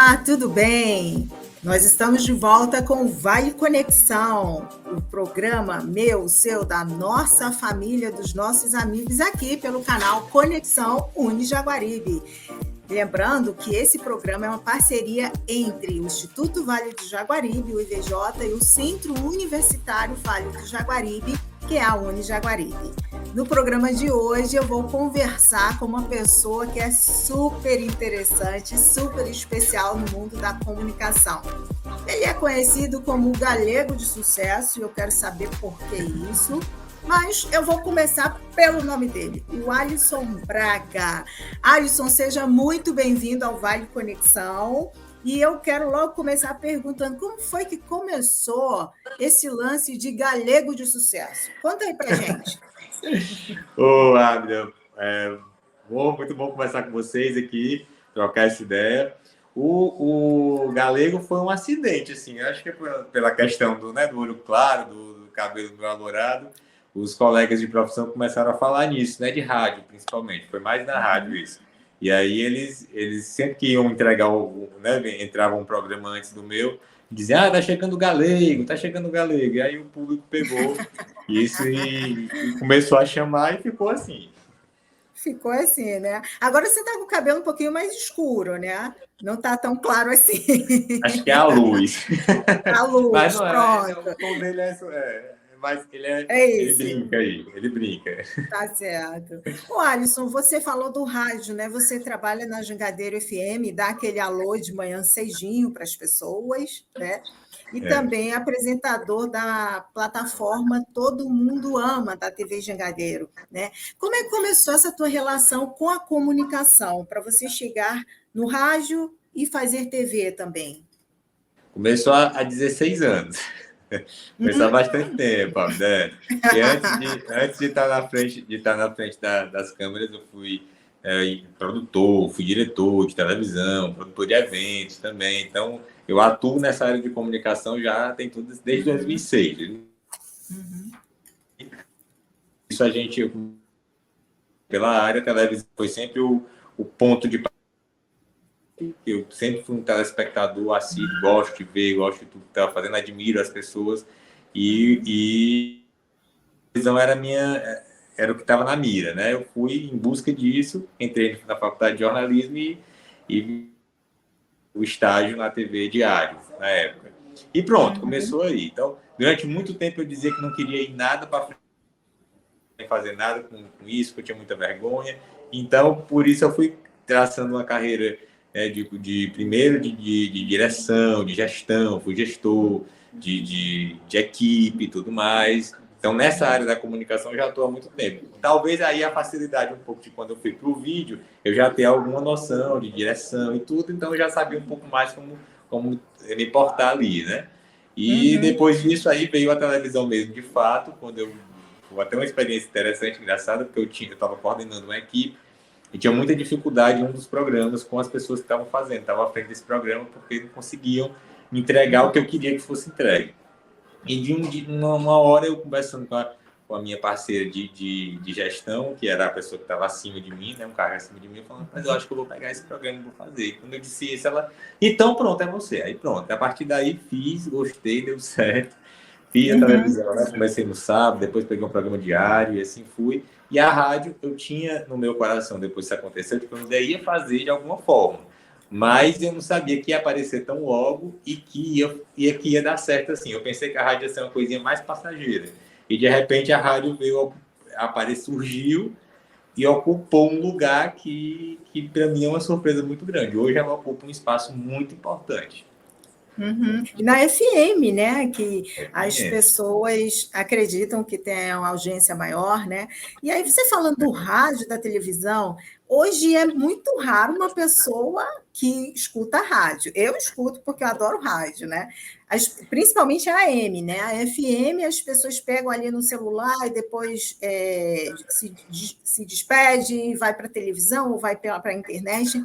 Olá, tudo bem? Nós estamos de volta com o Vale Conexão, o programa meu, seu, da nossa família, dos nossos amigos aqui pelo canal Conexão Unijaguaribe. Lembrando que esse programa é uma parceria entre o Instituto Vale do Jaguaribe, o IVJ, e o Centro Universitário Vale do Jaguaribe, que é a Unijaguaribe. No programa de hoje eu vou conversar com uma pessoa que é super interessante, super especial no mundo da comunicação. Ele é conhecido como o Galego de Sucesso e eu quero saber por que isso. Mas eu vou começar pelo nome dele, o Alisson Braga. Alisson, seja muito bem-vindo ao Vale Conexão. E eu quero logo começar perguntando como foi que começou esse lance de Galego de Sucesso. Conta aí pra gente. Ô, Abner, muito bom conversar com vocês aqui, trocar essa ideia. O Galego foi um acidente, assim, acho que é pela questão do olho claro, do cabelo meio alourado. Os colegas de profissão começaram a falar nisso, né, de rádio, principalmente. Foi mais na rádio isso. E aí eles sempre que iam entregar, entrava um programa antes do meu, diziam, tá chegando o Galego, tá chegando o Galego. E aí o público pegou isso e começou a chamar e ficou assim. Ficou assim, né? Agora você tá com o cabelo um pouquinho mais escuro, né? Não tá tão claro assim. Acho que é a luz. A luz, mas não pronto. O tom dele mas ele isso. brinca aí, ele brinca. Tá certo. Ô, Alisson, você falou do rádio, né? Você trabalha na Jangadeiro FM, dá aquele alô de manhã cedinho para as pessoas, né? E também é apresentador da plataforma Todo Mundo Ama, da TV Jangadeiro, né? Como é que começou essa tua relação com a comunicação, para você chegar no rádio e fazer TV também? Começou há 16 anos. Começou há bastante tempo, né? E antes de estar na frente das câmeras, eu fui produtor, fui diretor de televisão, produtor de eventos também. Então, eu atuo nessa área de comunicação já tem tudo desde 2006. Isso a gente, pela área, a televisão foi sempre o ponto de eu sempre fui um telespectador assíduo, gosto de ver, gosto de tudo que estava fazendo, admiro as pessoas e a televisão era o que estava na mira, né? Eu fui em busca disso, entrei na faculdade de jornalismo e o estágio na TV diário, na época. E pronto, começou aí. Então, durante muito tempo eu dizia que não queria ir nada para frente, fazer nada com isso, que eu tinha muita vergonha. Então, por isso eu fui traçando uma carreira primeiro de direção, de gestão, fui gestor de equipe e tudo mais. Então, nessa área da comunicação, eu já estou há muito tempo. Talvez aí a facilidade um pouco de quando eu fui para o vídeo, eu já tenho alguma noção de direção e tudo, então eu já sabia um pouco mais como me portar ali, né? E depois disso aí veio a televisão mesmo, de fato, quando eu... Foi até uma experiência interessante, engraçada, porque eu estava coordenando uma equipe e tinha muita dificuldade em um dos programas com as pessoas que estavam fazendo. Estava à frente desse programa porque não conseguiam me entregar o que eu queria que fosse entregue. E de uma hora eu conversando com a minha parceira de gestão, que era a pessoa que estava acima de mim, né, um cargo acima de mim, falando, mas eu acho que eu vou pegar esse programa e vou fazer. E quando eu disse isso, ela, então pronto, é você. Aí pronto, a partir daí fiz, gostei, deu certo. Fiz a televisão, né? Comecei no sábado, depois peguei um programa diário e assim fui. E a rádio eu tinha no meu coração, depois que isso aconteceu, que eu ainda ia fazer de alguma forma. Mas eu não sabia que ia aparecer tão logo e que ia dar certo assim. Eu pensei que a rádio ia ser uma coisinha mais passageira. E de repente a rádio veio aparecer, surgiu e ocupou um lugar que para mim é uma surpresa muito grande. Hoje ela ocupa um espaço muito importante. E na FM, né, que as pessoas acreditam que tem uma audiência maior, né? E aí você falando do rádio, da televisão, hoje é muito raro uma pessoa que escuta rádio. Eu escuto porque eu adoro rádio, né? Principalmente a AM, né? A FM as pessoas pegam ali no celular e depois se despede, vai para a televisão ou vai para a internet.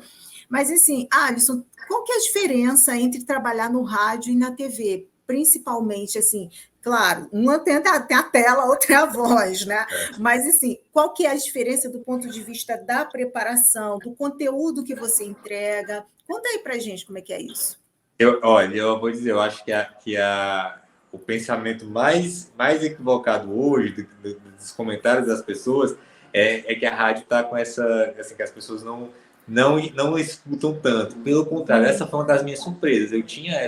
Mas, assim, Alisson, qual que é a diferença entre trabalhar no rádio e na TV? Principalmente, assim, claro, uma tem a tela, outra é a voz, né? Mas, assim, qual que é a diferença do ponto de vista da preparação, do conteúdo que você entrega? Conta aí para a gente como é que é isso. Olha, eu vou dizer, eu acho que o pensamento mais equivocado hoje dos comentários das pessoas é que a rádio está com essa, assim, que as pessoas não escutam tanto. Pelo contrário, essa foi uma das minhas surpresas. Eu tinha né,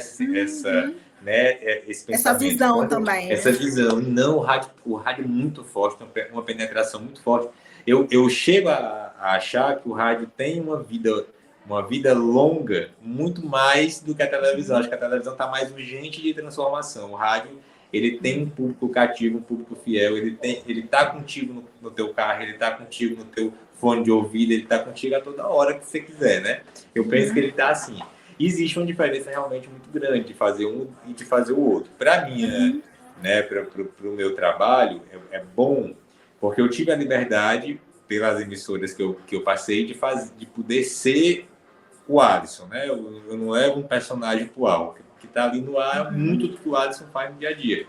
esse essa pensamento. visão também. Essa visão. E não, o rádio é muito forte, tem uma penetração muito forte. Eu chego a achar que o rádio tem uma vida longa, muito mais do que a televisão. Acho que a televisão está mais urgente de transformação. O rádio, ele tem um público cativo, um público fiel, ele está contigo no teu carro, ele está contigo no teu fone de ouvido, ele está contigo a toda hora que você quiser, né? Eu penso que ele está assim. Existe uma diferença realmente muito grande de fazer um e de fazer o outro. Para mim, né, para o meu trabalho, é bom, porque eu tive a liberdade, pelas emissoras que eu passei, de poder ser o Alisson, né? Eu não levo um personagem pro ar. O que está ali no ar é muito do que o Alisson faz no dia a dia.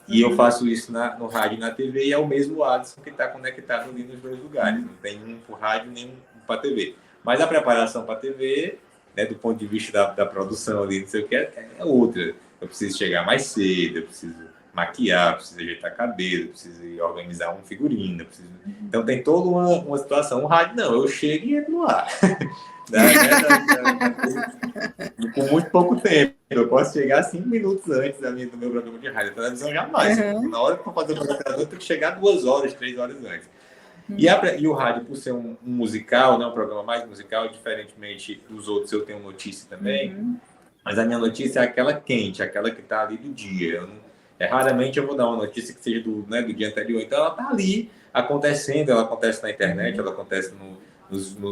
E eu faço isso no rádio e na TV, e é o mesmo Alisson que está conectado ali nos dois lugares. Não tem um para o rádio nem um para a TV. Mas a preparação para a TV, né, do ponto de vista da produção ali, não sei o que, é outra. Eu preciso chegar mais cedo, eu preciso maquiar, preciso ajeitar cabelo, preciso organizar um figurino. Então tem toda uma situação. O rádio não, eu chego e entro no ar. Com muito pouco tempo. Eu posso chegar 5 minutos antes do meu programa de rádio. A televisão jamais. Na hora que eu for fazer o programa, eu tenho que chegar 2 horas, 3 horas antes. E o rádio, por ser um musical, né, um programa mais musical, diferentemente dos outros, eu tenho notícia também. Mas a minha notícia é aquela quente, aquela que está ali do dia. Raramente eu vou dar uma notícia que seja do dia anterior. Então ela está ali acontecendo, ela acontece na internet, ela acontece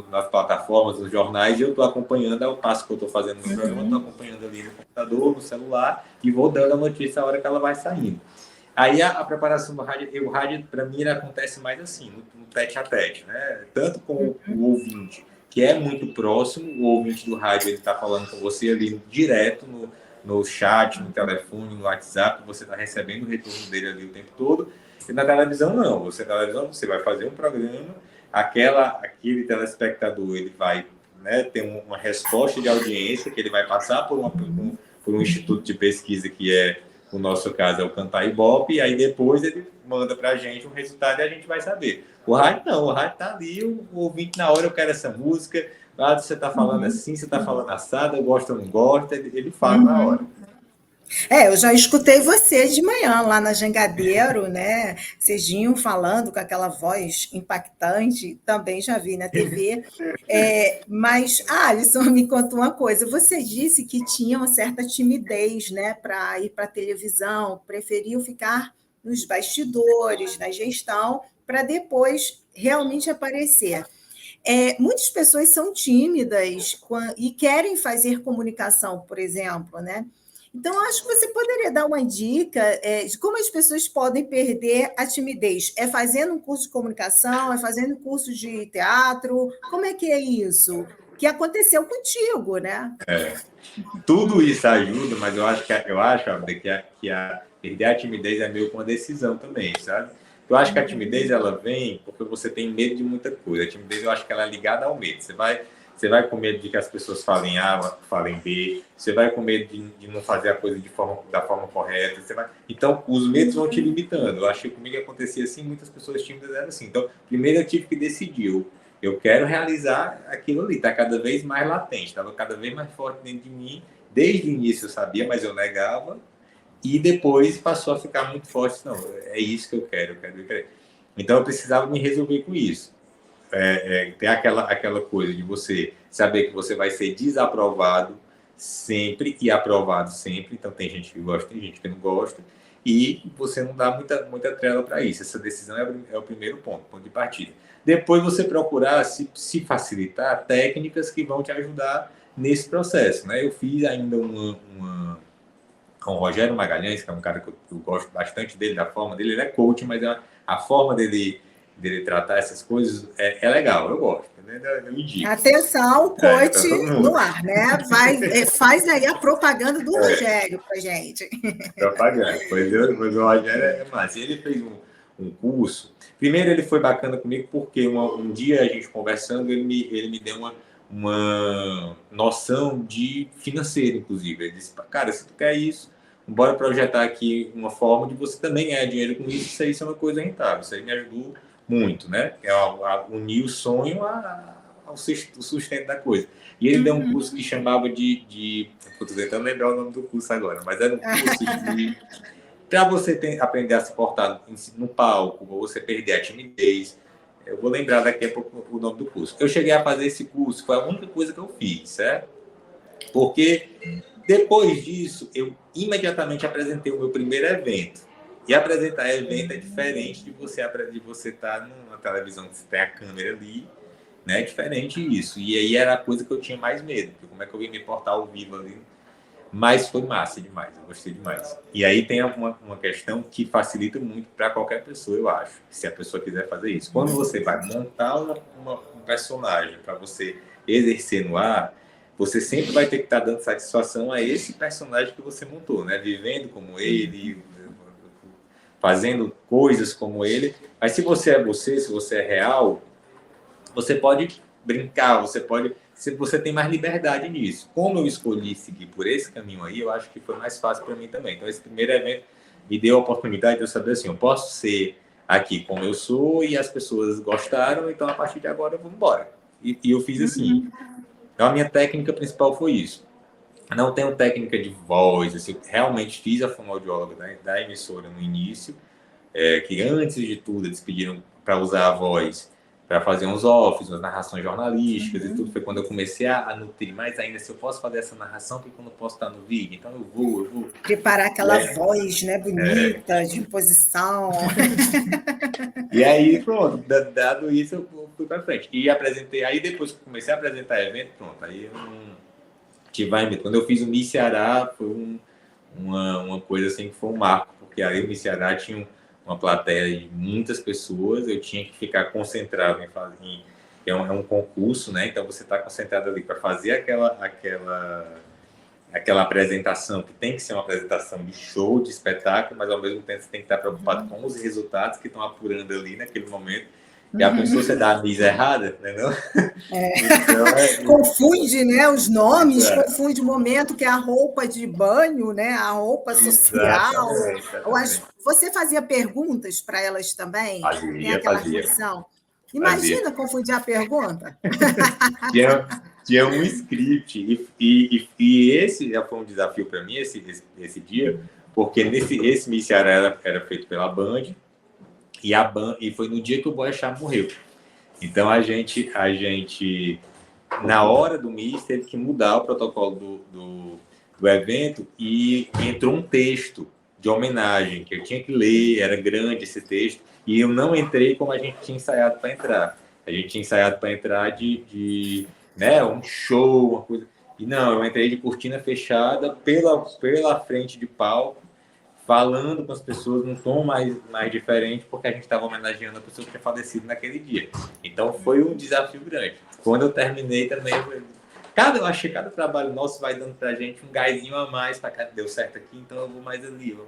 nas plataformas, nos jornais, e eu estou acompanhando ao passo que eu estou fazendo no programa, estou acompanhando ali no computador, no celular, e vou dando a notícia a hora que ela vai saindo. Aí a preparação do rádio, o rádio, para mim, ele acontece mais assim, no tete-a-tete, né? Tanto com o ouvinte, que é muito próximo, o ouvinte do rádio, ele está falando com você ali direto no chat, no telefone, no WhatsApp, você está recebendo o retorno dele ali o tempo todo. E na televisão, não. Na televisão, você vai fazer um programa, aquele telespectador, ele vai, né, ter uma resposta de audiência, que ele vai passar por um instituto de pesquisa, que é, no nosso caso, é o Cantar Ibope, e aí depois ele manda para a gente um resultado e a gente vai saber. O rádio não, o rádio está ali, o ouvinte na hora, eu quero essa música, você está falando assim, você está falando assado, eu gosto ou não gosto, ele fala na hora. Eu já escutei você de manhã lá na Jangadeiro, né? Cedinho falando com aquela voz impactante, também já vi na TV. Mas, Alisson, me conta uma coisa: você disse que tinha uma certa timidez, né, para ir para a televisão, preferiu ficar nos bastidores, na gestão, para depois realmente aparecer. Muitas pessoas são tímidas e querem fazer comunicação, por exemplo, né? Então, acho que você poderia dar uma dica de como as pessoas podem perder a timidez. É fazendo um curso de comunicação? É fazendo um curso de teatro? Como é que é isso? Que aconteceu contigo, né? Tudo isso ajuda, mas eu acho, Abner, que perder a timidez é meio com uma decisão também, sabe? Eu acho que a timidez, ela vem porque você tem medo de muita coisa. A timidez, eu acho que ela é ligada ao medo. Você vai com medo de que as pessoas falem A, falem B. Você vai com medo de não fazer a coisa da forma correta. Então, os medos vão te limitando. Eu acho que comigo acontecia assim, muitas pessoas tímidas eram assim. Então, primeiro eu tive que decidir. Eu quero realizar aquilo ali. Está cada vez mais latente. Estava cada vez mais forte dentro de mim. Desde o início eu sabia, mas eu negava. E depois passou a ficar muito forte. Não, é isso que eu quero. Então, eu precisava me resolver com isso. Tem aquela coisa de você saber que você vai ser desaprovado sempre e aprovado sempre. Então, tem gente que gosta, tem gente que não gosta. E você não dá muita trela para isso. Essa decisão é o primeiro ponto de partida. Depois, você procurar se facilitar técnicas que vão te ajudar nesse processo, né? Eu fiz ainda com o Rogério Magalhães, que é um cara que eu gosto bastante dele, da forma dele. Ele é coach, mas a forma dele tratar essas coisas é legal, eu gosto. Eu indico. Atenção, coach no ar, né? Faz aí a propaganda do Rogério pra gente. Propaganda. Pois o Rogério é massa. Ele fez um curso. Primeiro, ele foi bacana comigo porque um dia a gente conversando, ele me deu uma noção de financeiro, inclusive. Ele disse, cara, se tu quer isso, bora projetar aqui uma forma de você também ganhar dinheiro com isso, isso é uma coisa rentável. Isso aí me ajudou muito, né? Unir o sonho ao sustento da coisa. E ele deu um curso que chamava eu tô tentando lembrar o nome do curso agora, mas era um curso para você aprender a se portar no palco, ou você perder a timidez. Eu vou lembrar daqui a pouco o nome do curso. Eu cheguei a fazer esse curso, foi a única coisa que eu fiz, certo? Porque depois disso, eu imediatamente apresentei o meu primeiro evento. E apresentar evento é diferente de você estar numa televisão que você tem a câmera ali, né? É diferente isso. E aí era a coisa que eu tinha mais medo, porque como é que eu ia me portar ao vivo ali? Mas foi massa demais, eu gostei demais. E aí tem uma questão que facilita muito para qualquer pessoa, eu acho, se a pessoa quiser fazer isso. Quando você vai montar um personagem para você exercer no ar, você sempre vai ter que estar dando satisfação a esse personagem que você montou, né? Vivendo como ele, fazendo coisas como ele. Mas se você é você, se você é real, você pode brincar, você tem mais liberdade nisso. Como eu escolhi seguir por esse caminho aí, eu acho que foi mais fácil para mim também. Então, esse primeiro evento me deu a oportunidade de eu saber assim, eu posso ser aqui como eu sou e as pessoas gostaram, então a partir de agora eu vou embora. E eu fiz assim. Então, a minha técnica principal foi isso. Não tenho técnica de voz, assim, realmente fiz a fonoaudióloga da emissora no início, que antes de tudo eles pediram para usar a voz para fazer uns offs, umas narrações jornalísticas e tudo. Foi quando eu comecei a nutrir mais ainda se eu posso fazer essa narração, porque eu não posso estar no vídeo. Então eu vou. Preparar aquela voz, né, bonita, de imposição. E aí, pronto, dado isso, eu fui para frente. E apresentei, aí depois que comecei a apresentar evento, pronto, aí eu não tive. Quando eu fiz o Miss Ceará, foi uma coisa assim que foi um marco, porque aí o Miss Ceará tinha uma plateia de muitas pessoas, eu tinha que ficar concentrado é um concurso, né? Então você está concentrado ali para fazer aquela apresentação, que tem que ser uma apresentação de show, de espetáculo, mas ao mesmo tempo você tem que estar preocupado com os resultados que estão apurando ali naquele momento. E a pessoa você dá a missa errada, né? Não? Então, confunde, né, os nomes, confunde o momento que é a roupa de banho, né, a roupa social. Exatamente. Você fazia perguntas para elas também? Tem aquela função? Imagina confundir a pergunta. Tinha um script, e esse já foi um desafio para mim, esse dia, porque esse Miss Ceará era feito pela Band, e foi no dia que o Boechat morreu. Então a gente na hora do Miss teve que mudar o protocolo do evento e entrou um texto de homenagem que eu tinha que ler, era grande esse texto, e eu não entrei como a gente tinha ensaiado para entrar. A gente tinha ensaiado para entrar de né, um show, uma coisa. E não, eu entrei de cortina fechada pela frente de palco, falando com as pessoas num tom mais diferente, porque a gente estava homenageando a pessoa que tinha falecido naquele dia. Então foi um desafio grande. Quando eu terminei também, eu achei que cada trabalho nosso vai dando pra gente um gásinho a mais, para cá deu certo aqui, então eu vou mais ali, vou.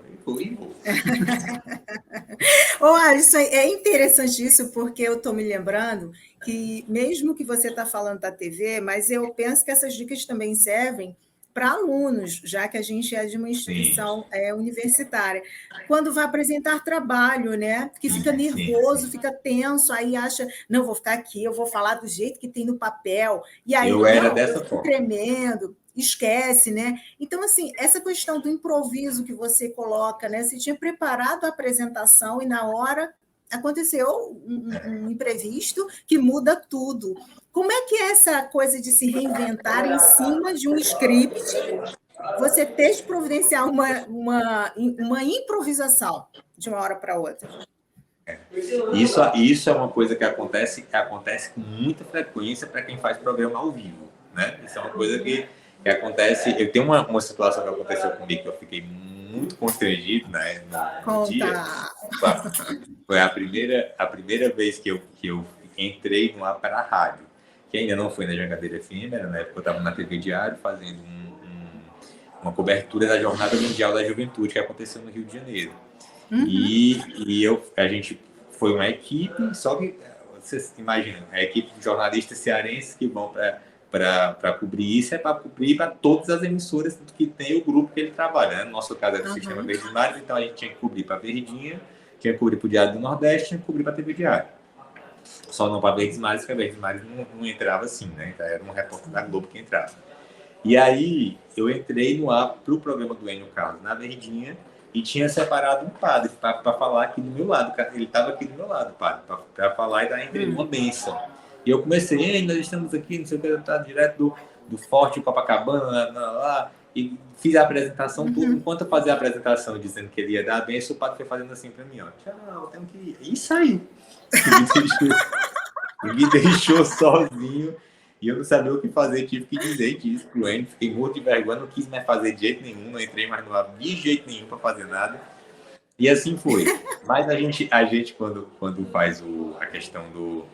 Isso é interessante isso, porque eu estou me lembrando que, mesmo que você está falando da TV, mas eu penso que essas dicas também servem para alunos, já que a gente é de uma instituição universitária. Quando vai apresentar trabalho, né? Que fica nervoso, fica tenso, aí acha, não, vou ficar aqui, eu vou falar do jeito que tem no papel. E aí eu era dessa forma. Tremendo, esquece, né? Então, assim, essa questão do improviso que você coloca, né? Você tinha preparado a apresentação e na hora aconteceu um imprevisto que muda tudo. Como é que é essa coisa de se reinventar em cima de um script, você ter de providenciar uma improvisação de uma hora para outra? Isso é uma coisa que acontece com muita frequência para quem faz programa ao vivo, né? Isso é uma coisa que acontece. Eu tenho uma situação que aconteceu comigo que eu fiquei muito constrangido, né? No dia. Foi a primeira vez que eu entrei no ar para a rádio, que ainda não foi na Jangadeira Efêmera, na época eu estava na TV Diário fazendo uma cobertura da Jornada Mundial da Juventude que aconteceu no Rio de Janeiro. E a gente foi uma equipe, só que vocês imaginam, a equipe de jornalistas cearenses que vão para cobrir isso, é para cobrir para todas as emissoras que tem o grupo que ele trabalha, né? No nosso caso é do Sistema Verdes Mares, então a gente tinha que cobrir para a Verdinha, tinha que cobrir para o Diário do Nordeste, tinha que cobrir para a TV Diário. Só não para Verdes Mares, porque a Verdes Mares não entrava assim, né? Então era um repórter da Globo que entrava. E aí eu entrei no ar para o programa do Enio Carlos na Verdinha e tinha separado um padre para falar aqui do meu lado. Ele estava aqui do meu lado, padre, para falar e dar uma bênção. E eu comecei, nós estamos aqui, não sei o que, tá direto do Forte Copacabana, lá, e fiz a apresentação toda. Enquanto eu fazia a apresentação dizendo que ele ia dar a bênção, o padre foi fazendo assim para mim, ó, tchau, tenho que ir. E saiu. Me deixou sozinho e eu não sabia o que fazer, tive que dizer disso pro Enio, fiquei morto de vergonha, não quis mais fazer de jeito nenhum, não entrei mais no ar de jeito nenhum para fazer nada. E assim foi. Mas a gente quando faz a questão do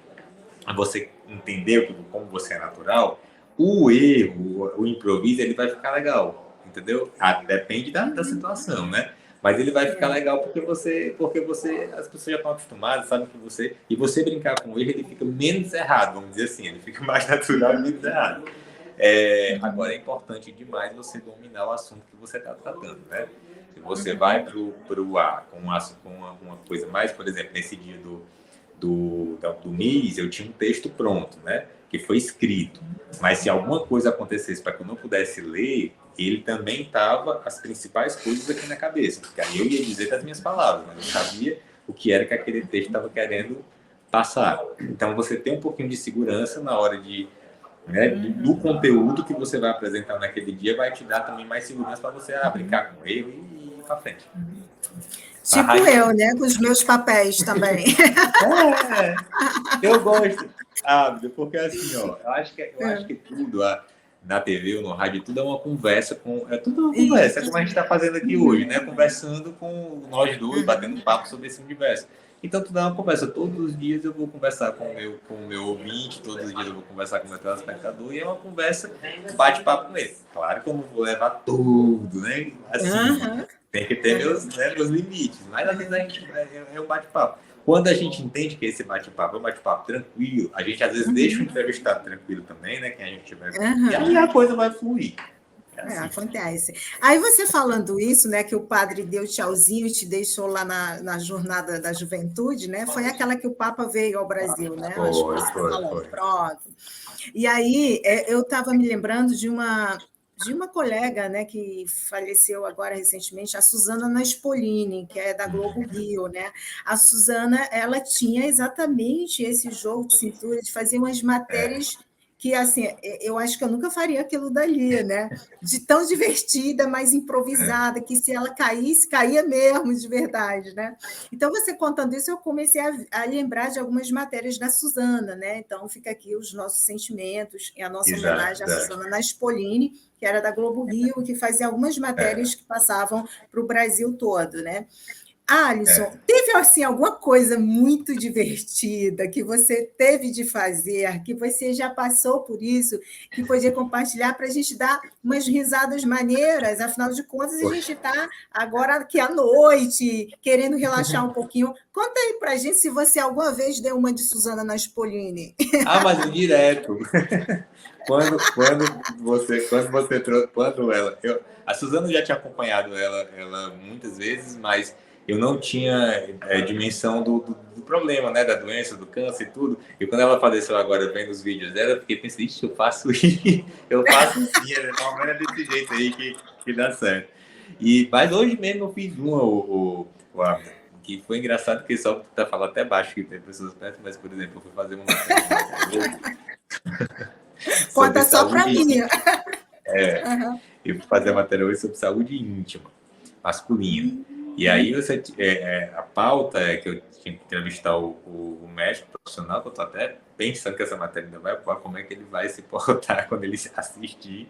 você entender como você é natural, o erro, o improviso, ele vai ficar legal, entendeu? Depende da situação, né? Mas ele vai ficar legal porque as pessoas já estão acostumadas, sabem que você brincar com ele fica menos errado, vamos dizer assim, ele fica mais natural e menos errado. Agora é importante demais você dominar o assunto que você está tratando, né? Se você vai pro ar com uma coisa mais, por exemplo, nesse dia do MIS, eu tinha um texto pronto, né? Que foi escrito. Mas se alguma coisa acontecesse para que eu não pudesse ler, ele também estava as principais coisas aqui na cabeça. Porque aí eu ia dizer das minhas palavras, mas eu sabia o que era que aquele texto estava querendo passar. Então, você tem um pouquinho de segurança na hora do conteúdo que você vai apresentar naquele dia, vai te dar também mais segurança para você brincar com ele e ir para frente. Tipo eu, né? Com os meus papéis também. Eu gosto. Porque assim, ó, eu acho que tudo na TV ou no rádio, tudo é uma conversa é tudo uma conversa, como a gente está fazendo aqui hoje, né? Conversando com nós dois, batendo um papo sobre esse universo. Então, tudo é uma conversa. Todos os dias eu vou conversar com o meu ouvinte, todos os dias eu vou conversar com o meu telespectador, e é uma conversa, bate-papo com ele. Claro que eu não vou levar tudo, né? Assim, tem que ter meus limites, mas às vezes a gente é um bate-papo. Quando a gente entende que esse bate-papo é um bate-papo tranquilo, a gente às vezes deixa o entrevistado tranquilo também, né? Quem a gente tiver. E aí a coisa vai fluir. Acontece. Aí você falando isso, né, que o padre deu tchauzinho e te deixou lá na jornada da juventude, né? Foi aquela que o Papa veio ao Brasil, né? Foi. Pronto. E aí eu estava me lembrando de uma colega, né, que faleceu agora recentemente, a Suzana Naspolini, que é da Globo Rio, né? A Suzana, ela tinha exatamente esse jogo de cintura de fazer umas matérias que, assim, eu acho que eu nunca faria aquilo dali, né? De tão divertida, mais improvisada, que se ela caísse, caía mesmo, de verdade, né? Então, você contando isso, eu comecei a lembrar de algumas matérias da Suzana, né? Então, fica aqui os nossos sentimentos e a nossa homenagem à Suzana Naspolini, que era da Globo Rio, que fazia algumas matérias que passavam para o Brasil todo, né? Alisson, teve assim, alguma coisa muito divertida que você teve de fazer, que você já passou por isso, que podia compartilhar para a gente dar umas risadas maneiras? Afinal de contas, a gente está agora aqui à noite, querendo relaxar um pouquinho. Conta aí para a gente se você alguma vez deu uma de Suzana Naspolini. Mas direto. A Suzana já tinha acompanhado ela muitas vezes, mas eu não tinha dimensão do problema, né, da doença, do câncer e tudo. E quando ela faleceu agora, vendo os vídeos dela, eu fiquei pensando, ixi, eu faço isso, eu faço sim, é desse jeito aí que dá certo. Mas hoje mesmo eu fiz uma, que foi engraçado, porque só tá falando até baixo, que tem pessoas perto, mas, por exemplo, eu fui fazer uma Conta só para mim. Eu fui fazer a matéria hoje sobre saúde íntima, masculina. E aí a pauta é que eu tinha que entrevistar o médico profissional, que eu estou até pensando que essa matéria ainda vai voar, como é que ele vai se portar quando ele assistir.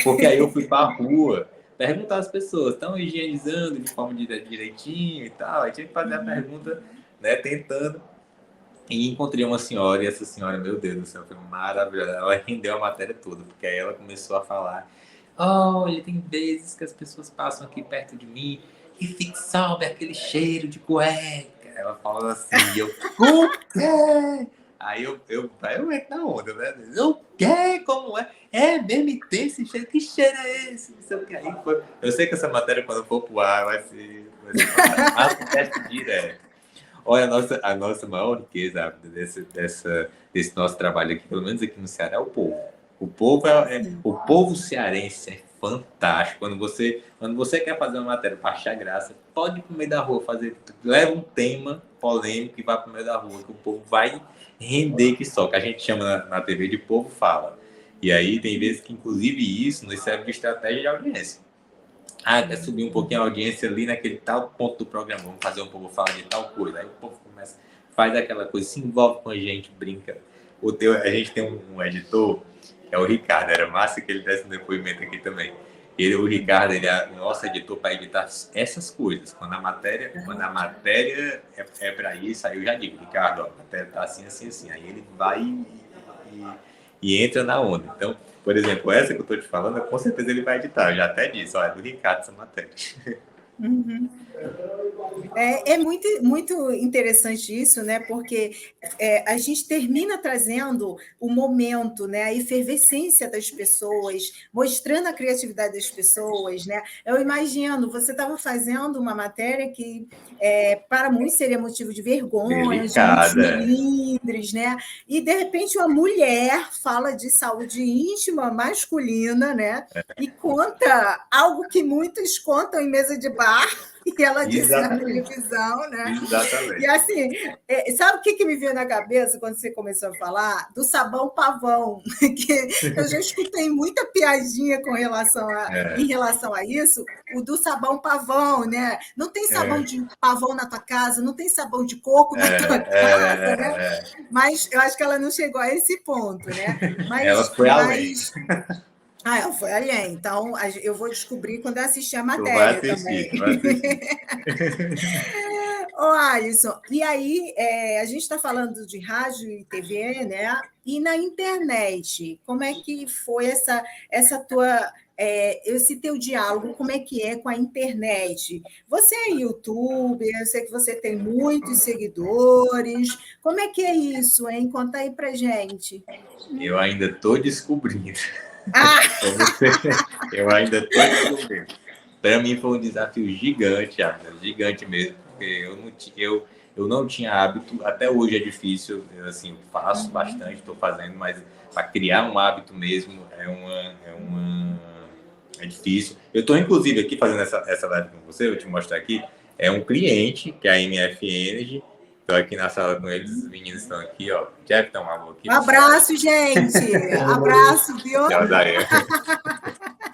Porque aí eu fui para a rua perguntar às pessoas, estão higienizando de forma direitinho e tal. Aí tinha que fazer a pergunta, né, tentando. E encontrei uma senhora, e essa senhora, meu Deus do céu, foi maravilhosa. Ela rendeu a matéria toda, porque aí ela começou a falar: olha, tem vezes que as pessoas passam aqui perto de mim e sobe aquele cheiro de cueca. Ela fala assim, o quê? Aí eu entro na onda, né? O quê? Como é? É mesmo ter esse cheiro? Que cheiro é esse? Não sei o que. Aí foi. Eu sei que essa matéria, quando for pro ar, vai ser fantástico. Acontece direto. Olha, a nossa maior riqueza desse nosso trabalho aqui, pelo menos aqui no Ceará, é o povo. O povo cearense é fantástico. Quando você quer fazer uma matéria para achar graça, pode ir pro meio da rua leva um tema polêmico e vai pro meio da rua, que o povo vai render que só, que a gente chama na TV de povo fala. E aí tem vezes que, inclusive, isso nos serve de estratégia de audiência. Quer subir um pouquinho a audiência ali naquele tal ponto do programa, vamos fazer um povo falar de tal coisa. Aí o povo faz aquela coisa, se envolve com a gente, brinca. A gente tem um editor, é o Ricardo, era massa que ele desse um depoimento aqui também. O Ricardo, ele é o nosso editor para editar essas coisas. Quando a matéria é para isso, aí eu já digo, Ricardo, ó, a matéria tá assim, assim, assim. Aí ele vai e entra na onda. Então, por exemplo, essa que eu estou te falando, com certeza ele vai editar. Eu já até disse, olha, é do Ricardo essa matéria. Uhum. É muito, muito interessante isso, né? Porque a gente termina trazendo o momento, né? A efervescência das pessoas, mostrando a criatividade das pessoas, né? Eu imagino, você estava fazendo uma matéria que para muitos seria motivo de vergonha, de muitos Delicada. melindres, né? E de repente uma mulher fala de saúde íntima masculina, né? E conta algo que muitos contam em mesa de bar. E ela disse na Exatamente. televisão, né? E Exatamente. assim, sabe o que me veio na cabeça quando você começou a falar? Do sabão pavão, que eu já escutei muita piadinha em relação a isso, o do sabão pavão, né? Não tem sabão de pavão na tua casa, não tem sabão de coco na tua casa, né? Mas eu acho que ela não chegou a esse ponto, né? Ela foi além. Ela foi além. Então, eu vou descobrir quando eu assistir a Tu vai matéria assistir, também. tu vai assistir. Ô, Alisson, e aí a gente está falando de rádio e TV, né? E na internet, como é que foi essa tua esse teu diálogo, como é que é com a internet? Você é youtuber, eu sei que você tem muitos seguidores. Como é que é isso, hein? Conta aí pra gente. Eu ainda estou descobrindo. Ah! Eu ainda estou descobrindo. Para mim foi um desafio gigante, gigante mesmo, porque eu não tinha hábito, até hoje é difícil, eu assim, faço bastante, estou fazendo, mas para criar um hábito mesmo é difícil. Eu estou, inclusive, aqui fazendo essa live com você, eu vou te mostrar aqui, é um cliente, que é a MF Energy, estou aqui na sala com eles, os meninos estão aqui, ó, Jeff tá um alô aqui. Um abraço, gente! Abraço, viu?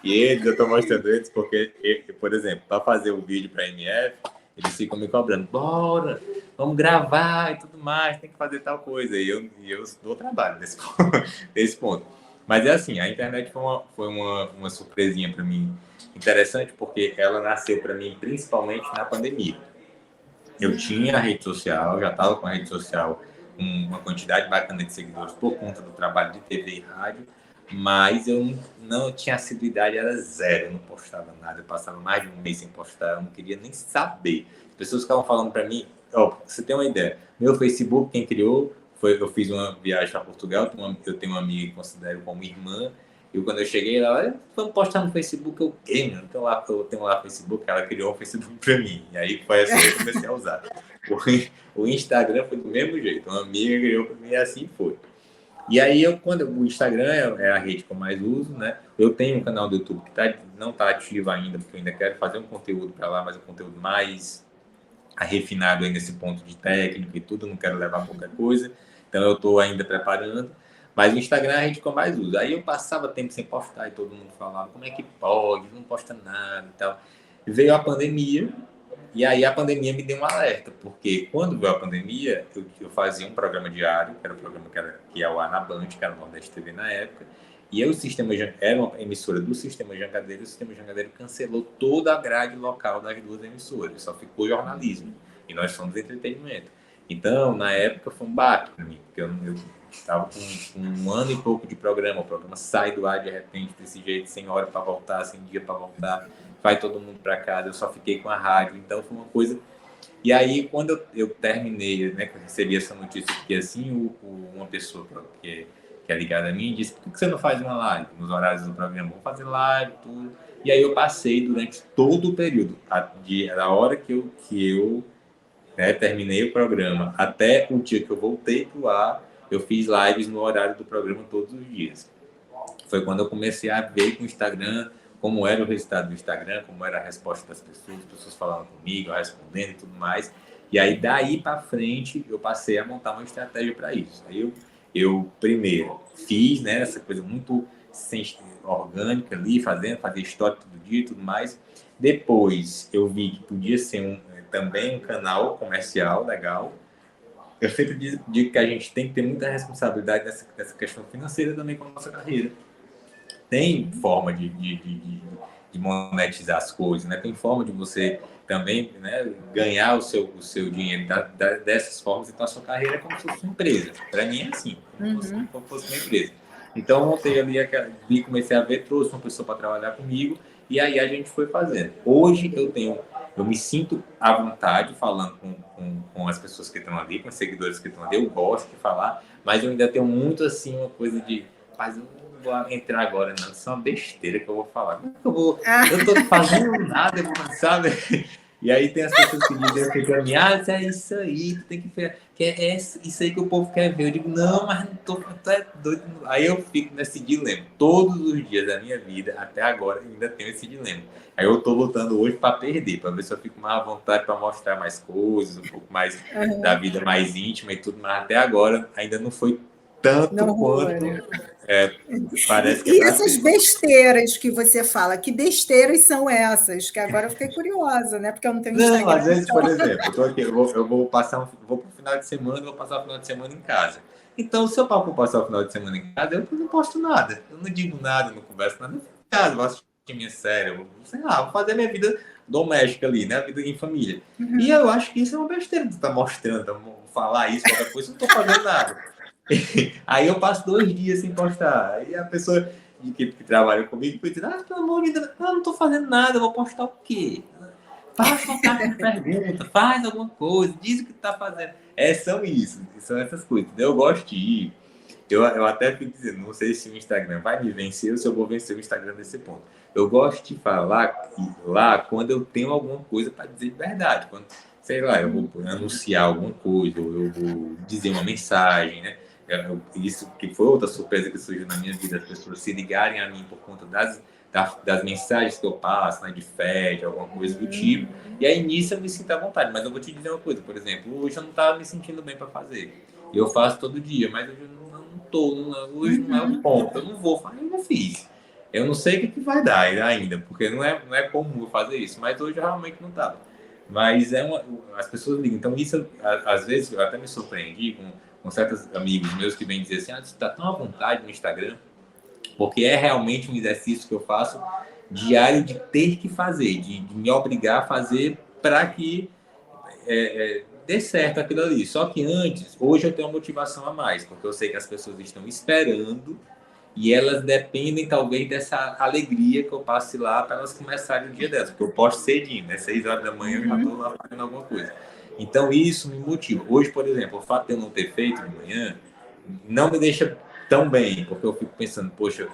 E eles, eu estou mostrando eles porque, por exemplo, para fazer o vídeo para a MF, eles ficam me cobrando, bora, vamos gravar e tudo mais, tem que fazer tal coisa. E eu dou trabalho nesse ponto. Mas é assim, a internet foi uma surpresinha para mim interessante, porque ela nasceu para mim principalmente na pandemia. Eu tinha a rede social, já estava com a rede social uma quantidade bacana de seguidores por conta do trabalho de TV e rádio, mas eu não tinha assiduidade, era zero, eu não postava nada, eu passava mais de um mês sem postar, eu não queria nem saber. As pessoas ficavam falando para mim, você tem uma ideia, meu Facebook, quem criou, eu fiz uma viagem para Portugal, eu tenho uma amiga que considero como irmã, e quando eu cheguei lá, olha, vamos postar no Facebook, eu quê, mano? Então eu tenho lá o Facebook, ela criou um Facebook para mim, e aí foi assim que eu comecei a usar. O Instagram foi do mesmo jeito, uma amiga criou para mim e assim foi. E aí, o Instagram é a rede que eu mais uso, né? Eu tenho um canal do YouTube que não está ativo ainda, porque eu ainda quero fazer um conteúdo para lá, mas um conteúdo mais refinado aí nesse ponto de técnica e tudo, não quero levar qualquer coisa. Então, eu estou ainda preparando. Mas o Instagram é a rede que eu mais uso. Aí eu passava tempo sem postar e todo mundo falava, como é que pode? Não posta nada e tal. Veio a pandemia, e aí a pandemia me deu um alerta, porque quando veio a pandemia, eu fazia um programa diário, que era o programa que é o ar na Band, que era o Nordeste TV na época, e aí era uma emissora do Sistema Jangadeiro, e o Sistema Jangadeiro cancelou toda a grade local das duas emissoras, só ficou jornalismo, e nós somos entretenimento. Então, na época, foi um baque para mim, porque eu estava com um ano e pouco de programa, o programa sai do ar de repente, desse jeito, sem hora para voltar, sem dia para voltar, vai todo mundo para casa, eu só fiquei com a rádio, então foi uma coisa E aí, quando eu terminei, né, que eu recebi essa notícia que assim, uma pessoa que é ligada a mim disse: por que você não faz uma live nos horários do programa? Vou fazer live, tudo. E aí eu passei durante todo o período, da hora que eu né, terminei o programa até o dia que eu voltei para o ar, eu fiz lives no horário do programa todos os dias. Foi quando eu comecei a ver com o Instagram como era o resultado do Instagram, como era a resposta das pessoas, as pessoas falando comigo, eu respondendo e tudo mais. E aí, daí para frente, eu passei a montar uma estratégia para isso. Aí eu primeiro fiz, né, essa coisa muito orgânica ali, fazia história todo dia e tudo mais. Depois, eu vi que podia ser também um canal comercial legal. Eu sempre digo que a gente tem que ter muita responsabilidade nessa questão financeira também com a nossa carreira. Tem forma de monetizar as coisas, né? Tem forma de você também, né, ganhar o seu dinheiro dessas formas. Então, a sua carreira é como se fosse uma empresa. Para mim é assim, como se fosse uma empresa. Então, eu montei ali, comecei a ver, trouxe uma pessoa para trabalhar comigo e aí a gente foi fazendo. Hoje eu me sinto à vontade falando com as pessoas que estão ali, com os seguidores que estão ali. Eu gosto de falar, mas eu ainda tenho muito assim uma coisa de fazer vou entrar agora, não. Isso é uma besteira que eu vou falar. Como é que eu vou? Eu tô fazendo nada, sabe? E aí tem as pessoas que dizem assim pra mim, é isso aí, tu tem que ver, é isso aí que o povo quer ver. Eu digo, não, mas não tô, tu é doido. Aí eu fico nesse dilema. Todos os dias da minha vida, até agora, eu ainda tenho esse dilema. Aí eu tô lutando hoje para perder, para ver se eu fico mais à vontade para mostrar mais coisas, um pouco mais da vida mais íntima e tudo, mas até agora ainda não foi tanto não, quanto parece que e essas besteiras que você fala, que besteiras são essas? Que agora eu fiquei curiosa, né? Porque eu não tenho Instagram. Não, às vezes, por exemplo, eu tô aqui, eu vou vou pro final de semana, vou passar o final de semana em casa. Então, se eu for passar o final de semana em casa, eu não posto nada. Eu não digo nada, não converso nada. Eu fico em casa, vou assistir minha série, sei lá, vou fazer minha vida doméstica ali, né? A vida em família. E eu acho que isso é uma besteira de estar mostrando, falar isso, qualquer coisa, eu não tô fazendo nada. Aí eu passo 2 dias sem postar. Aí a pessoa que trabalha comigo foi dizer, pelo amor de Deus, eu não tô fazendo nada, eu vou postar o quê? Faça uma carta de pergunta, faz alguma coisa, diz o que tá fazendo. São essas coisas. Eu gosto de ir. Eu até fico dizendo, não sei se o Instagram vai me vencer ou se eu vou vencer o Instagram nesse ponto. Eu gosto de falar lá quando eu tenho alguma coisa para dizer de verdade. Quando, sei lá, eu vou anunciar alguma coisa, ou eu vou dizer uma mensagem, né? Isso que foi outra surpresa que surgiu na minha vida, as pessoas se ligarem a mim por conta das mensagens que eu passo, né, de fé, de alguma coisa do tipo. E aí nisso eu me sinto à vontade. Mas eu vou te dizer uma coisa, por exemplo, hoje eu não estava me sentindo bem para fazer. Eu faço todo dia, mas hoje eu não estou, hoje não é um ponto. Eu não vou fazer, eu não fiz. Eu não sei o que vai dar ainda, porque não é comum eu fazer isso, mas hoje eu realmente não estava. Mas as pessoas ligam. Então isso, às vezes, eu até me surpreendi com certos amigos meus que vêm dizer assim, você está tão à vontade no Instagram, porque é realmente um exercício que eu faço diário de ter que fazer, de me obrigar a fazer para que dê certo aquilo ali. Só que hoje eu tenho uma motivação a mais, porque eu sei que as pessoas estão esperando e elas dependem talvez dessa alegria que eu passe lá para elas começarem o dia delas, porque eu posto cedinho, né? 6 horas da manhã eu já estou lá fazendo alguma coisa. Então isso me motiva. Hoje, por exemplo, o fato de eu não ter feito de manhã não me deixa tão bem, porque eu fico pensando, poxa,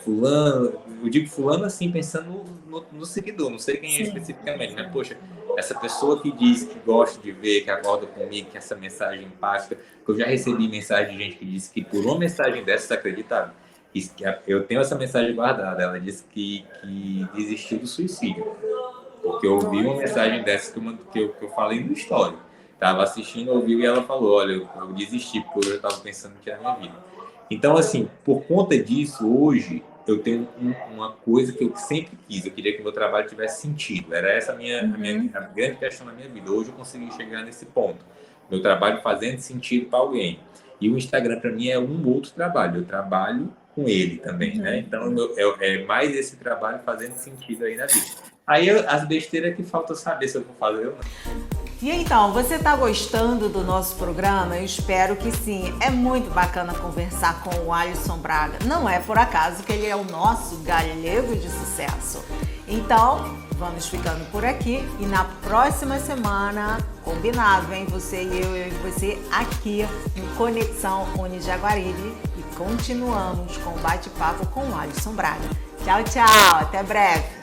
fulano, eu digo fulano assim, pensando no seguidor, não sei quem é especificamente, mas poxa, essa pessoa que diz que gosta de ver, que acorda comigo, que essa mensagem impacta, que eu já recebi mensagem de gente que disse que por uma mensagem dessa, acreditava, eu tenho essa mensagem guardada, ela disse que desistiu do suicídio, porque eu ouvi uma mensagem dessa que eu falei no story. Estava assistindo, ouviu e ela falou, olha, eu desisti, porque eu estava pensando que era a minha vida. Então, assim, por conta disso, hoje, eu tenho uma coisa que eu sempre quis, eu queria que o meu trabalho tivesse sentido. Era essa a grande questão na minha vida. Hoje eu consegui chegar nesse ponto. Meu trabalho fazendo sentido para alguém. E o Instagram, para mim, é um outro trabalho. Eu trabalho com ele também, né? Então, é mais esse trabalho fazendo sentido aí na vida. Aí, as besteiras que falta saber se eu vou fazer ou não. E então, você está gostando do nosso programa? Eu espero que sim. É muito bacana conversar com o Alisson Braga. Não é por acaso que ele é o nosso galego de sucesso. Então, vamos ficando por aqui e na próxima semana, combinado, hein? Você e eu e você aqui em Conexão Unijaguaribe e continuamos com o bate-papo com o Alisson Braga. Tchau, tchau. Até breve.